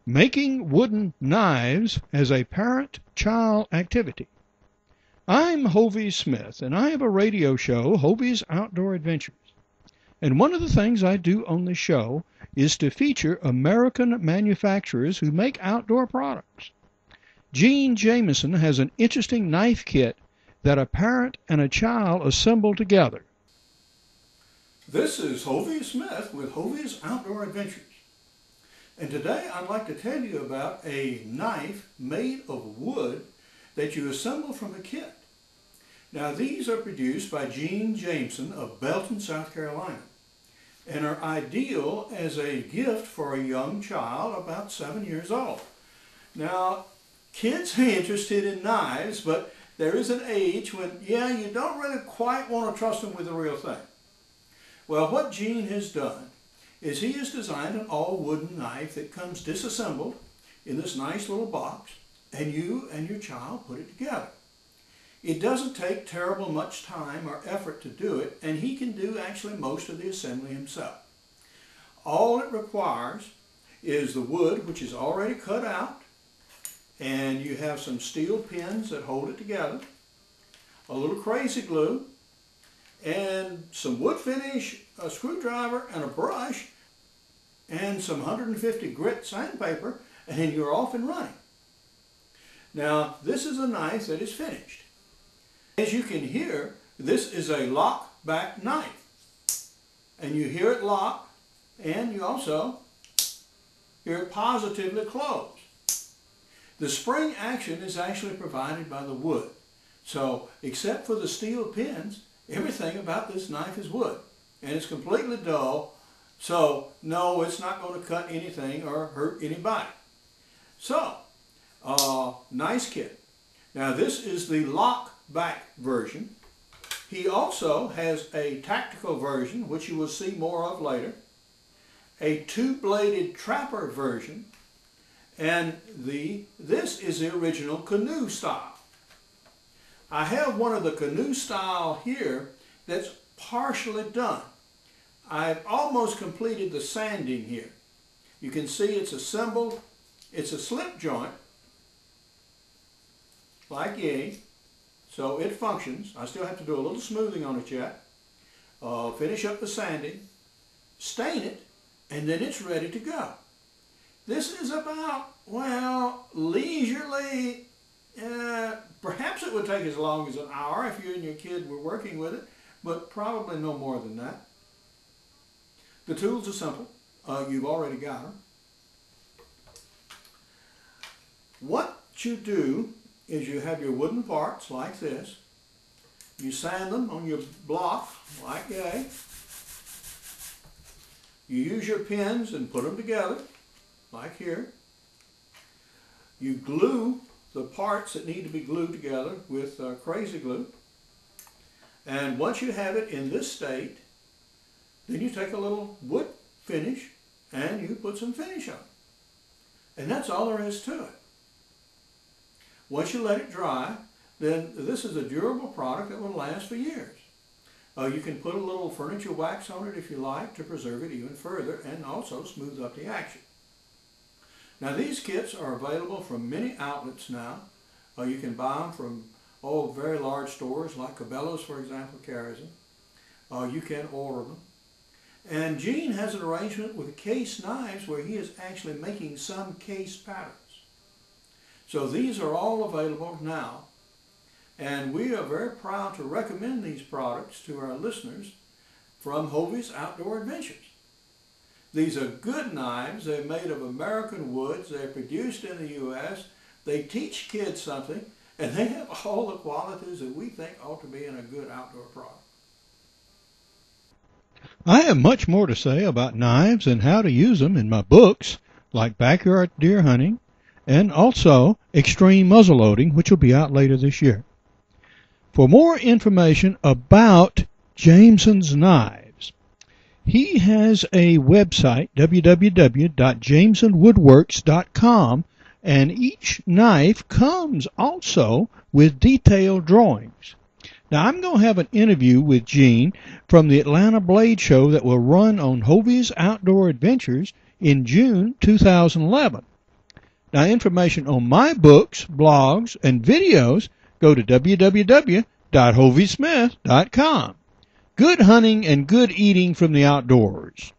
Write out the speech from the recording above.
Making Wooden Knives as a Parent-Child Activity. I'm Hovey Smith, and I have a radio show, Hovey's Outdoor Adventures. And one of the things I do on the show is to feature American manufacturers who make outdoor products. Gene Jameson has an interesting knife kit that a parent and a child assemble together. This is Hovey Smith with Hovey's Outdoor Adventures. And today I'd like to tell you about a knife made of wood that you assemble from a kit. Now these are produced by Gene Jameson of Belton, South Carolina, and are ideal as a gift for a young child about 7 years old. Now kids are interested in knives, but there is an age when, you don't really quite want to trust them with the real thing. Well, what Gene has done is he has designed an all-wooden knife that comes disassembled in this nice little box, and you and your child put it together. It doesn't take terrible much time or effort to do it, and he can do actually most of the assembly himself. All it requires is the wood, which is already cut out, and you have some steel pins that hold it together, a little crazy glue, and some wood finish, a screwdriver, and a brush, and some 150 grit sandpaper, and you're off and running. Now, this is a knife that is finished. As you can hear, this is a lock-back knife. And you hear it lock, and you also hear it positively close. The spring action is actually provided by the wood. So, except for the steel pins, everything about this knife is wood, and it's completely dull, so no, it's not going to cut anything or hurt anybody. So, nice kit. Now this is the lock-back version. He also has a tactical version, which you will see more of later, a two-bladed trapper version, and this is the original canoe style. I have one of the canoe style here that's partially done. I've almost completed the sanding here. You can see it's assembled. It's a slip joint, like yay, so it functions. I still have to do a little smoothing on it yet. Finish up the sanding, stain it, and then it's ready to go. This is about, well, leisurely. Perhaps it would take as long as an hour if you and your kid were working with it, but probably no more than that. The tools are simple. You've already got them. What you do is you have your wooden parts like this. You sand them on your block like that. You use your pins and put them together like here. You glue the parts that need to be glued together with crazy glue. And once you have it in this state, then you take a little wood finish and you put some finish on it. And that's all there is to it. Once you let it dry, then this is a durable product that will last for years. You can put a little furniture wax on it if you like to preserve it even further and also smooth up the action. Now these kits are available from many outlets now. You can buy them from very large stores like Cabela's, for example, carries them. You can order them. And Gene has an arrangement with Case Knives where he is actually making some case patterns. So these are all available now. And we are very proud to recommend these products to our listeners from Hovey's Outdoor Adventures. These are good knives. They're made of American woods. They're produced in the U.S. They teach kids something, and they have all the qualities that we think ought to be in a good outdoor product. I have much more to say about knives and how to use them in my books, like Backyard Deer Hunting, and also Extreme Muzzleloading, which will be out later this year. For more information about Jameson's knives, he has a website, www.jamesonwoodworks.com, and each knife comes also with detailed drawings. Now, I'm going to have an interview with Gene from the Atlanta Blade Show that will run on Hovey's Outdoor Adventures in June 2011. Now, information on my books, blogs, and videos, go to www.hoviesmith.com. Good hunting and good eating from the outdoors.